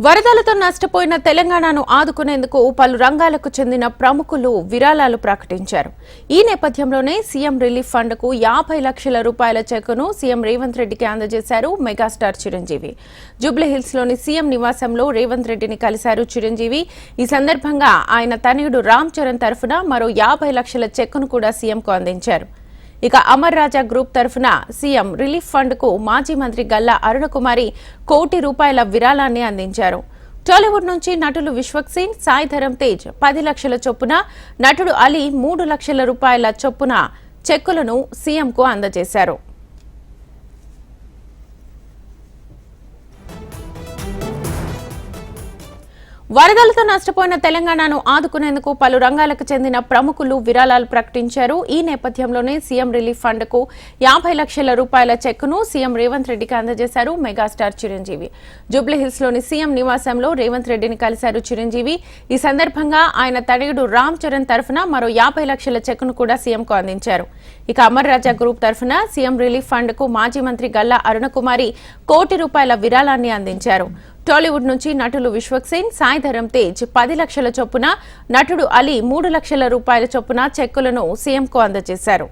వరదలతో నష్టపోయిన తెలంగాణను ఆదుకునేందుకు పలు రంగాలకు చెందిన ప్రముఖులు విరాళాలు ప్రకటించారు. ఈ నేపథ్యంలోనే సీఎం రిలీఫ్ ఫండ్ కు 50 లక్షల రూపాయల చెక్కును సీఎం రేవంత్ రెడ్డికి అందజేశారు మెగాస్టార్ చిరంజీవి. జూబ్లీహిల్స్ లోని సీఎం నివాసంలో రేవంత్ రెడ్డిని కలిశారు చిరంజీవి. ఈ సందర్భంగా ఆయన తనయుడు రామ్ చరణ్ తరఫున మరో 50 లక్షల చెక్కును కూడా సీఎంకు అందించారు. ఇక అమర్ రాజా గ్రూప్ తరఫున సీఎం రిలీఫ్ ఫండ్ కు మాజీ మంత్రి గల్లా అరుణకుమారి ₹1 కోటి విరాళాన్ని అందించారు. టాలీవుడ్ నుంచి నటులు విశ్వక్సేన్, సాయి ధరమ్ తేజ్ 10 లక్షల చొప్పున, నటుడు అలీ ₹3 లక్షల చొప్పున చెక్కులను సీఎంకు అందజేశారు. వరదలతో నష్టపోయిన తెలంగాణను ఆదుకునేందుకు పలు రంగాలకు చెందిన ప్రముఖులు విరాళాలు ప్రకటించారు. ఈ నేపథ్యంలోనే సీఎం రిలీఫ్ ఫండ్ కు 50 లక్షల రూపాయల చెక్కును సీఎం రేవంత్ రెడ్డికి అందజేశారు మెగాస్టార్ చిరంజీవి. జూబ్లీహిల్స్ లోని సీఎం నివాసంలో రేవంత్ రెడ్డిని కలిశారు చిరంజీవి. ఈ సందర్భంగా ఆయన తనయుడు రామ్ చరణ్ తరఫున మరో 50 లక్షల చెక్కును కూడా సీఎంకు అందించారు. ఇక అమర్ రాజా గ్రూప్ తరఫున సీఎం రిలీఫ్ ఫండ్ కు మాజీ మంత్రి గల్లా అరుణకుమారి ₹1 కోటి విరాళాన్ని అందించారు. టాలీవుడ్ నుంచి నటులు విశ్వక్సేన్, సాయి ధరమ్ తేజ్ 10 లక్షల చొప్పున, నటుడు అలీ ₹3 లక్షల చొప్పున చెక్కులను సీఎంకు అందజేశారు.